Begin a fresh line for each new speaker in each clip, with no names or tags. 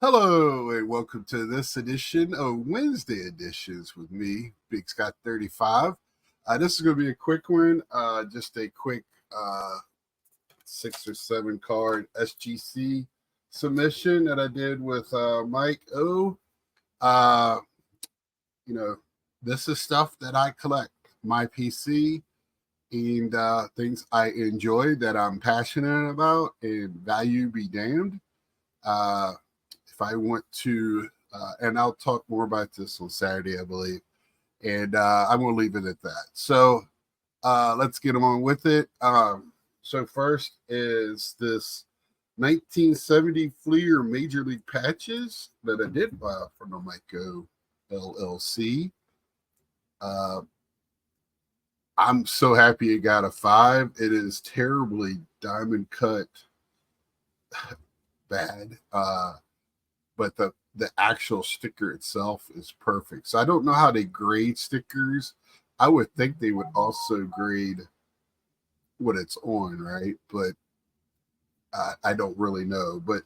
Hello and welcome to this edition of Wednesday Editions with me, Big Scott 35. This is going to be a quick one, just a quick 6 or 7 card SGC submission that I did with Mike O. Uh, this is stuff that I collect, my PC, and things I enjoy that I'm passionate about, and value be damned. If I want to, and I'll talk more about this on Saturday, I believe, and I'm going to leave it at that. So let's get on with it. So first is this 1970 Fleer Major League patches that I did buy from the Myco LLC. I'm so happy it got a 5. It is terribly diamond cut bad. But the actual sticker itself is perfect. So I don't know how they grade stickers. I would think they would also grade what it's on, right? But I don't really know. But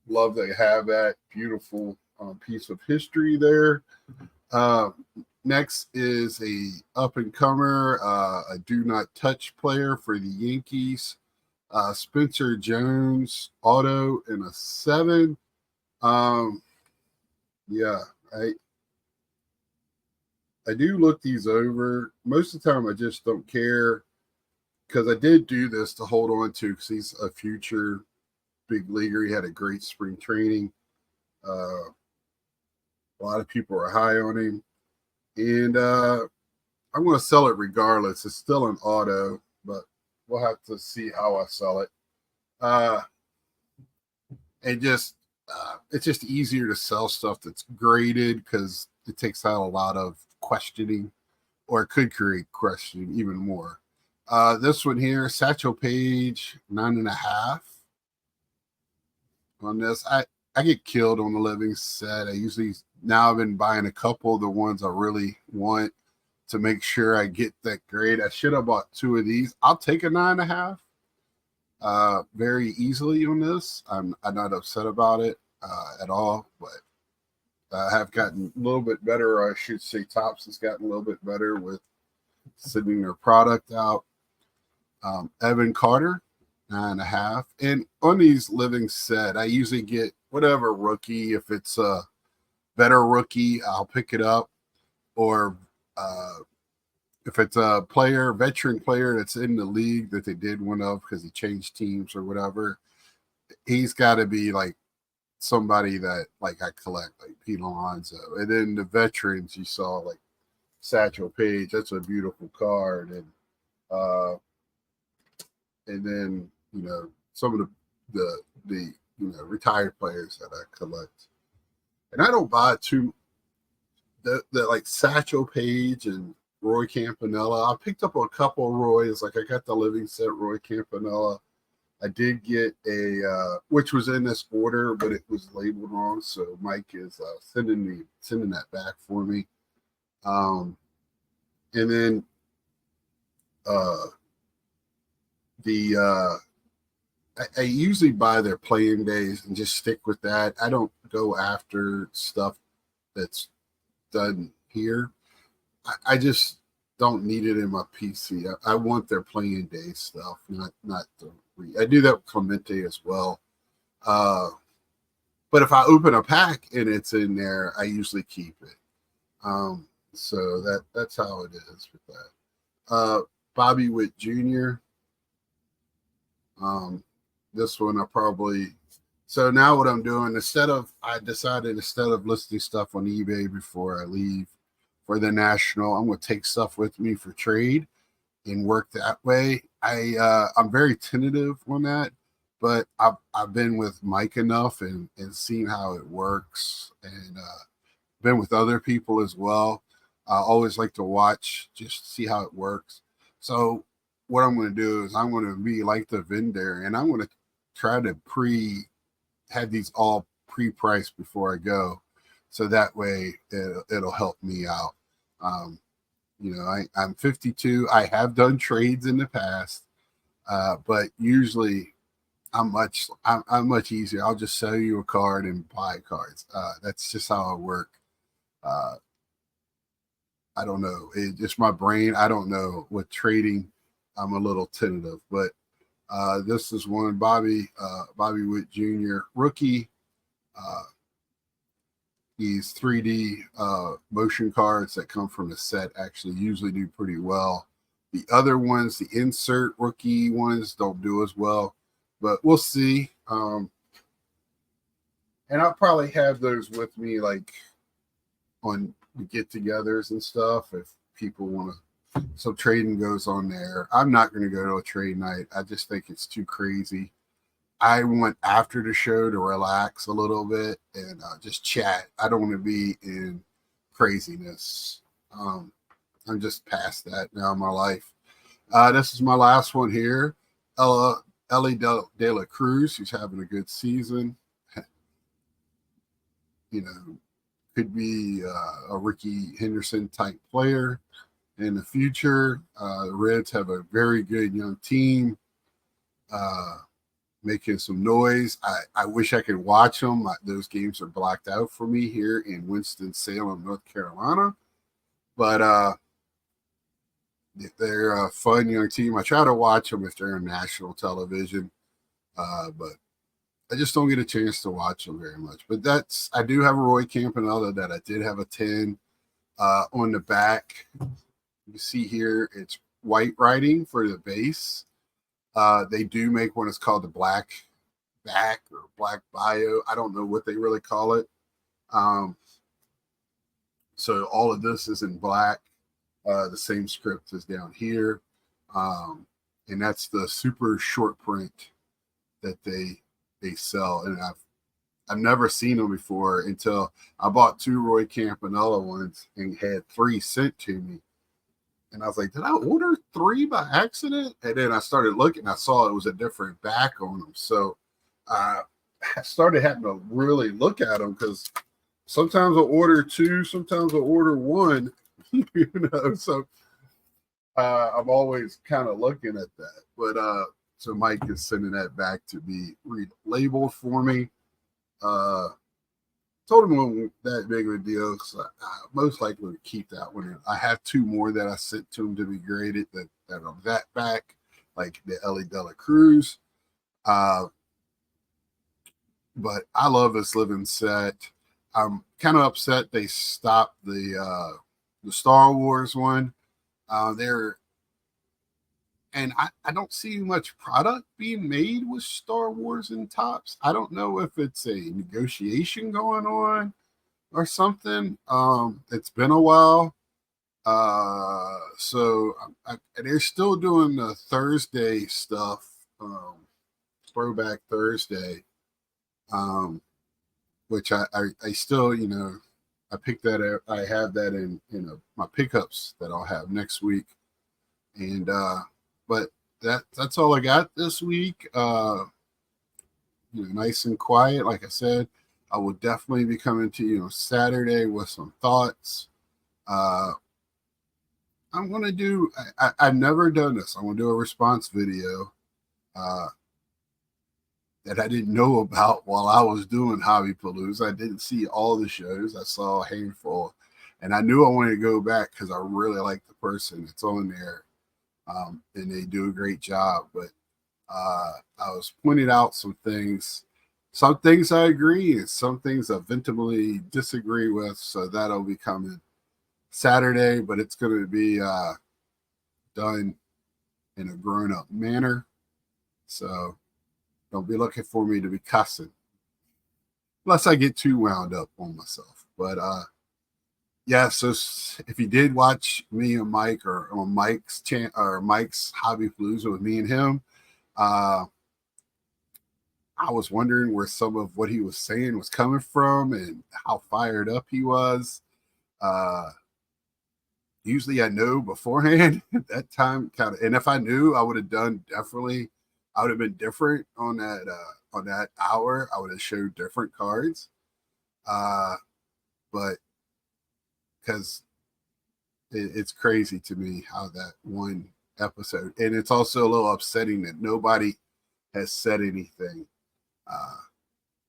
love to have that beautiful piece of history there. Next is a up and comer, a do not touch player for the Yankees, Spencer Jones auto in a 7. Yeah, I do look these over. Most of the time I just don't care, because I did do this to hold on to, because he's a future big leaguer. He had a great spring training. A lot of people are high on him, and I'm going to sell it regardless. It's still an auto, but we'll have to see how I sell it. And just it's just easier to sell stuff that's graded, because it takes out a lot of questioning, or it could create questioning even more. This one here, Satchel Paige, 9.5. On this, I get killed on the living set. Now I've been buying a couple of the ones I really want to make sure I get that grade. I should have bought 2 of these. I'll take a 9.5. Very easily on this. I'm not upset about it at all, but I have gotten a little bit better, or I should say Topps has gotten a little bit better with sending their product out. Evan Carter, 9.5. And on these living set, I usually get whatever rookie. If it's a better rookie, I'll pick it up. Or if it's a veteran player that's in the league that they did one of because he changed teams or whatever, he's got to be like somebody that like I collect, like Pete Alonso. And then the veterans, you saw like Satchel Paige. That's a beautiful card. And then some of the retired players that I collect. And I don't buy the like Satchel Paige and Roy Campanella. I picked up a couple of Roys. Like I got the living set Roy Campanella. I did get a which was in this order, but it was labeled wrong. So Mike is sending that back for me. And then I usually buy their playing days and just stick with that. I don't go after stuff that's done here. I just don't need it in my PC. I want their playing day stuff, not the. I do that with Clemente as well. But if I open a pack and it's in there, I usually keep it. So that's how it is with that. Bobby Witt Jr. This one so now what I'm doing, instead of listing stuff on eBay before I leave for the National, I'm going to take stuff with me for trade and work that way. I'm very tentative on that, but I've been with Mike enough and seen how it works, and been with other people as well. I always like to watch, just see how it works. So what I'm going to do is I'm going to be like the vendor, and I'm going to try to have these all pre-priced before I go, so that way it'll help me out. I'm 52. I have done trades in the past, but usually I'm much easier. I'll just sell you a card and buy cards. That's just how I work. Uh, I don't know. It's just my brain. I don't know. With trading, I'm a little tentative. But this is one Bobby Witt Jr. rookie. Uh, These 3D motion cards that come from the set actually usually do pretty well. The other ones, the insert rookie ones, don't do as well, but we'll see. And I'll probably have those with me like on get-togethers and stuff if people want to. So trading goes on there. I'm not going to go to a trade night. I just think it's too crazy. I want after the show to relax a little bit and just chat. I don't want to be in craziness. I'm just past that now in my life. This is my last one here. Ellie De La Cruz, who's having a good season. You know, could be a Ricky Henderson type player in the future. The Reds have a very good young team. Making some noise. I wish I could watch them. Those games are blacked out for me here in Winston-Salem, North Carolina. But they're a fun young team. I try to watch them if they're on national television, but I just don't get a chance to watch them very much. But I do have a Roy Campanella that I did have a 10 on the back. You see here, it's white writing for the base. They do make one. It's called the Black Back or Black Bio. I don't know what they really call it. So all of this is in black. The same script is down here. And that's the super short print that they sell. And I've never seen them before until I bought 2 Roy Campanella ones and had 3 sent to me. And I was like, did I order 3 by accident? And then I started looking. I saw it was a different back on them. So I started having to really look at them because sometimes I'll order 2, sometimes I'll order 1. So I'm always kind of looking at that. But so Mike is sending that back to be relabeled for me. Told him it wasn't that big of a deal because I most likely would keep that one. I have 2 more that I sent to him to be graded that are that back, like the Ellie De La Cruz. But I love this living set. I'm kind of upset they stopped the Star Wars one. And I don't see much product being made with Star Wars in tops. I don't know if it's a negotiation going on or something. It's been a while. So they're still doing the Thursday stuff, Throwback Thursday, which I still, I picked that up. I have that in, my pickups that I'll have next week. And, but that's all I got this week. Nice and quiet. Like I said, I will definitely be coming to you Saturday with some thoughts. I'm going to do, I've never done this. I'm going to do a response video that I didn't know about while I was doing Hobby Palooza. I didn't see all the shows. I saw a handful. And I knew I wanted to go back because I really like the person that's on there. And they do a great job. But I was pointing out some things I agree and some things I vehemently disagree with. So that'll be coming Saturday, but it's going to be done in a grown-up manner. So don't be looking for me to be cussing unless I get too wound up on myself. But yeah, so if you did watch me and Mike or on Mike's Mike's Hobby Palooza with me and him, I was wondering where some of what he was saying was coming from and how fired up he was. Usually I know beforehand at that time, kind of, and if I knew, I would have done differently. I would have been different on that hour. I would have showed different cards. But because it's crazy to me how that one episode, and it's also a little upsetting that nobody has said anything.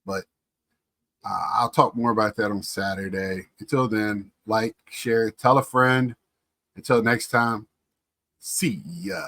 But I'll talk more about that on Saturday. Until then, like, share, tell a friend. Until next time, see ya.